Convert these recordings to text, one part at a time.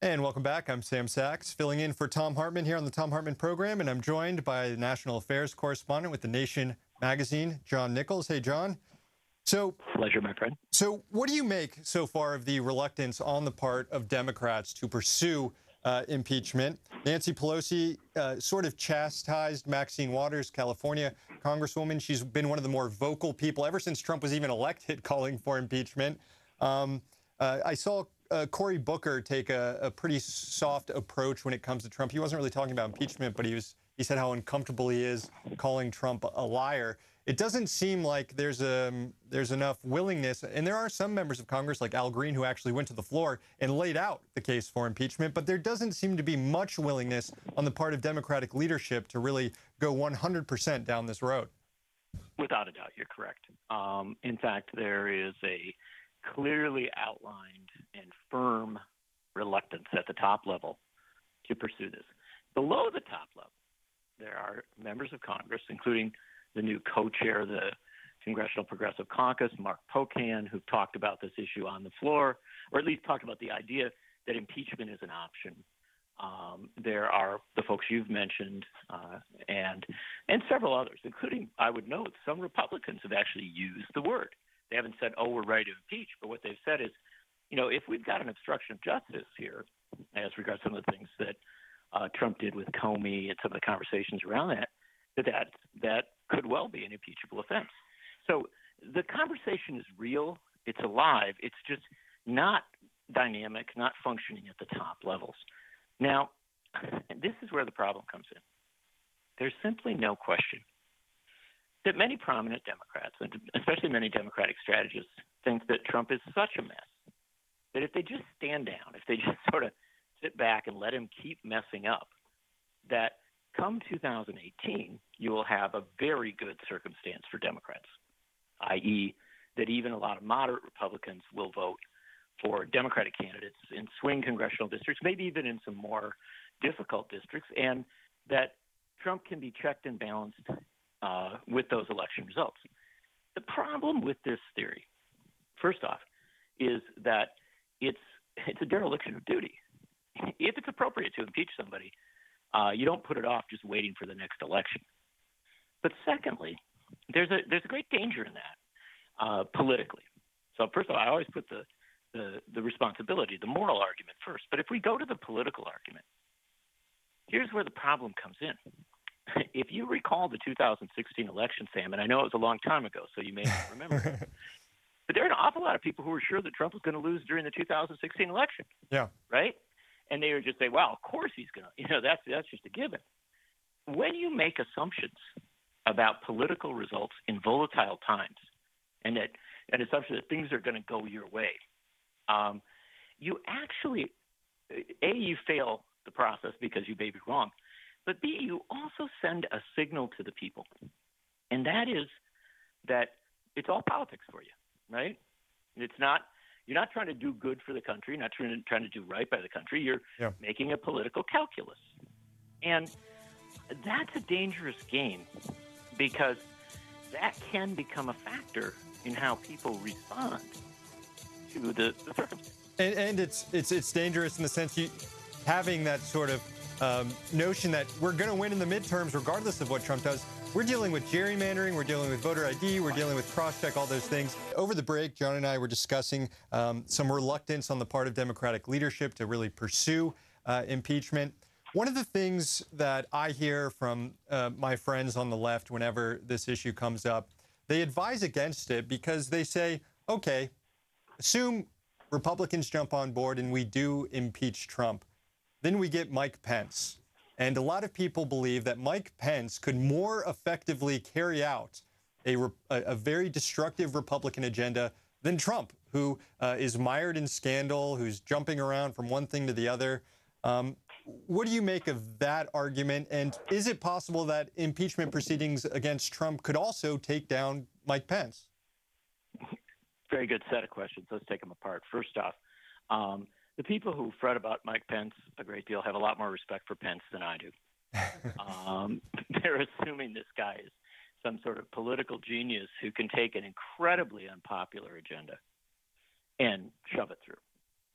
And welcome back. I'm Sam Sachs, filling in for Thom Hartmann here on the Thom Hartmann Program, and I'm joined by the National Affairs Correspondent with The Nation magazine, John Nichols. Hey, John. Pleasure, my friend. So what do you make so far of the reluctance on the part of Democrats to pursue impeachment? Nancy Pelosi sort of chastised Maxine Waters, California Congresswoman. She's been one of the more vocal people ever since Trump was even elected calling for impeachment. I saw Cory Booker take a pretty soft approach when it comes to Trump. He wasn't really talking about impeachment, but he said how uncomfortable he is calling Trump a liar. It doesn't seem like there's enough willingness, and there are some members of Congress like Al Green who actually went to the floor and laid out the case for impeachment, but there doesn't seem to be much willingness on the part of Democratic leadership to really go 100% down this road. Without a doubt, you're correct. In fact, there is a clearly outlined and firm reluctance at the top level to pursue this. Below the top level, there are members of Congress, including the new co-chair of the Congressional Progressive Caucus, Mark Pocan, who've talked about this issue on the floor, or at least talked about the idea that impeachment is an option. There are the folks you've mentioned and several others, including, I would note, some Republicans have actually used the word. They haven't said, oh, we're ready to impeach, but what they've said is, you know, if we've got an obstruction of justice here, as regards some of the things that Trump did with Comey and some of the conversations around that could well be an impeachable offense. So the conversation is real. It's alive. It's just not dynamic, not functioning at the top levels. Now, this is where the problem comes in. There's simply no question that many prominent Democrats, and especially many Democratic strategists, think that Trump is such a mess that if they just stand down, if they just sort of sit back and let him keep messing up, that come 2018, you will have a very good circumstance for Democrats, i.e., that even a lot of moderate Republicans will vote for Democratic candidates in swing congressional districts, maybe even in some more difficult districts, and that Trump can be checked and balanced with those election results. The problem with this theory, first off, is that it's a dereliction of duty. If it's appropriate to impeach somebody, you don't put it off just waiting for the next election. But secondly, there's a great danger in that politically. So first of all, I always put the responsibility, the moral argument first. But if we go to the political argument, here's where the problem comes in. If you recall the 2016 election, Sam, and I know it was a long time ago, so you may not remember it, but there are an awful lot of people who were sure that Trump was going to lose during the 2016 election. Yeah. Right? And they would just say, well, of course he's going to. That's just a given. When you make assumptions about political results in volatile times, and an assumption that things are going to go your way, you actually, A, you fail the process because you may be wrong, but B, you also send a signal to the people, and that is that it's all politics for you, right? It's not. You're not trying to do good for the country, not trying to do right by the country. You're making a political calculus. And that's a dangerous game because that can become a factor in how people respond to the circumstances. And it's dangerous in the sense having that sort of notion that we're going to win in the midterms regardless of what Trump does. We're dealing with gerrymandering, we're dealing with voter ID, we're dealing with cross-check, all those things. Over the break, John and I were discussing some reluctance on the part of Democratic leadership to really pursue impeachment. One of the things that I hear from my friends on the left whenever this issue comes up, they advise against it because they say, okay, assume Republicans jump on board and we do impeach Trump. Then we get Mike Pence. And a lot of people believe that Mike Pence could more effectively carry out a very destructive Republican agenda than Trump, who is mired in scandal, who's jumping around from one thing to the other. What do you make of that argument? And is it possible that impeachment proceedings against Trump could also take down Mike Pence? Very good set of questions. Let's take them apart. First off, the people who fret about Mike Pence a great deal have a lot more respect for Pence than I do. They're assuming this guy is some sort of political genius who can take an incredibly unpopular agenda and shove it through.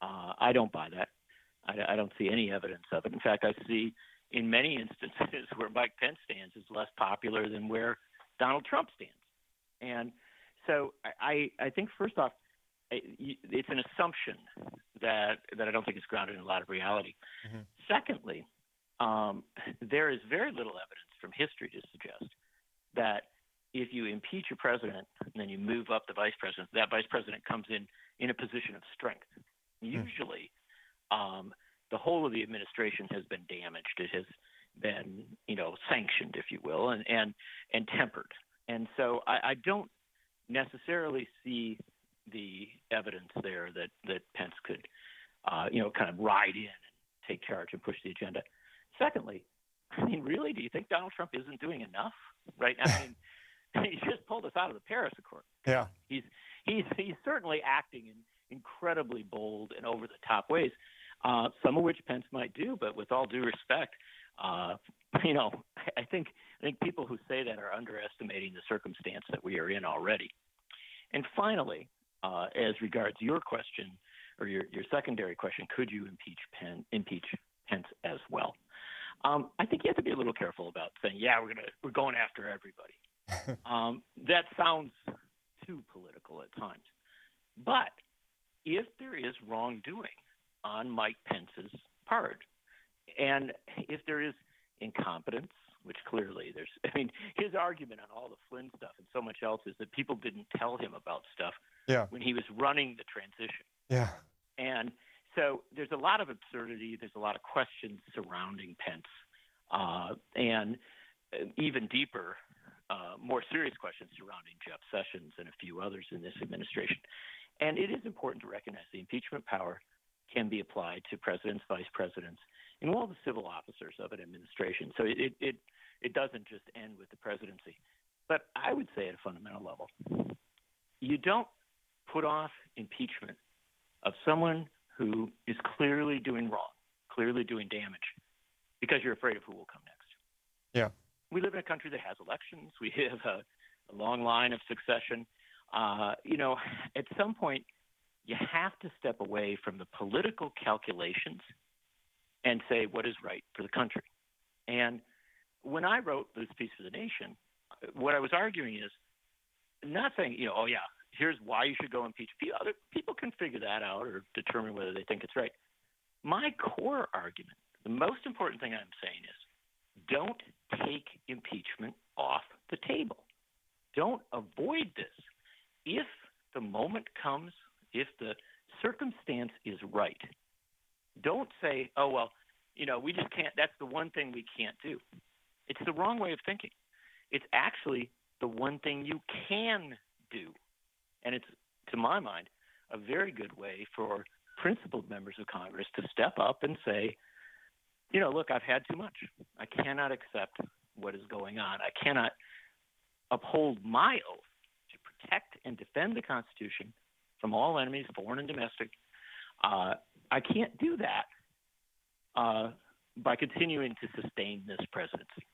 I don't buy that. I don't see any evidence of it. In fact, I see in many instances where Mike Pence stands is less popular than where Donald Trump stands. And so I think, first off, it's an assumption that I don't think is grounded in a lot of reality. Mm-hmm. Secondly, there is very little evidence from history to suggest that if you impeach a president and then you move up the vice president, that vice president comes in a position of strength. Usually, the whole of the administration has been damaged. It has been, sanctioned, if you will, and tempered. And so I don't necessarily see the evidence there that Pence could, kind of ride in and take charge and push the agenda. Secondly, really, do you think Donald Trump isn't doing enough right now? He just pulled us out of the Paris Accord. Yeah, he's certainly acting in incredibly bold and over the top ways, some of which Pence might do. But with all due respect, I think people who say that are underestimating the circumstance that we are in already. And finally, as regards your question or your secondary question, could you impeach Pence as well? I think you have to be a little careful about saying, yeah, we're going after everybody. That sounds too political at times. But if there is wrongdoing on Mike Pence's part, and if there is incompetence, which clearly his argument on all the Flynn stuff and so much else is that people didn't tell him about stuff when he was running the transition. Yeah. And so there's a lot of absurdity. There's a lot of questions surrounding Pence, and even deeper, more serious questions surrounding Jeff Sessions and a few others in this administration. And it is important to recognize the impeachment power can be applied to presidents, vice presidents, and all the civil officers of an administration. So it doesn't just end with the presidency. But I would say at a fundamental level, you don't put off impeachment of someone who is clearly doing wrong, clearly doing damage, because you're afraid of who will come next. Yeah. We live in a country that has elections. We have a long line of succession. At some point, you have to step away from the political calculations and say what is right for the country. And when I wrote this piece for The Nation, what I was arguing is not saying, here's why you should go impeach. Other people can figure that out or determine whether they think it's right. My core argument, the most important thing I'm saying is don't take impeachment off the table. Don't avoid this. If the moment comes, if the circumstance is right, don't say, we just can't, that's the one thing we can't do. It's the wrong way of thinking. It's actually the one thing you can do. And it's, to my mind, a very good way for principled members of Congress to step up and say, look, I've had too much. I cannot accept what is going on. I cannot uphold my oath to protect and defend the Constitution from all enemies, foreign and domestic. I can't do that by continuing to sustain this presidency.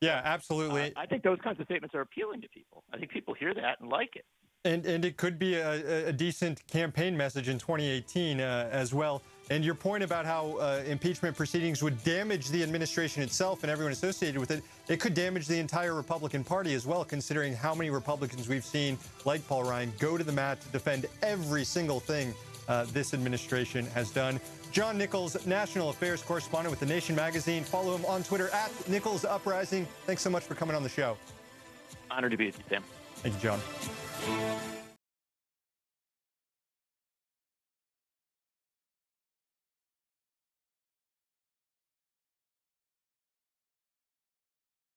Yeah, absolutely. I think those kinds of statements are appealing to people. I think people hear that and like it. And it could be a decent campaign message in 2018 as well. And your point about how impeachment proceedings would damage the administration itself and everyone associated with it, it could damage the entire Republican Party as well, considering how many Republicans we've seen, like Paul Ryan, go to the mat to defend every single thing this administration has done. John Nichols, National Affairs Correspondent with The Nation magazine. Follow him on Twitter at Nichols Uprising. Thanks so much for coming on the show. Honored to be with you, Sam. Thank you, John.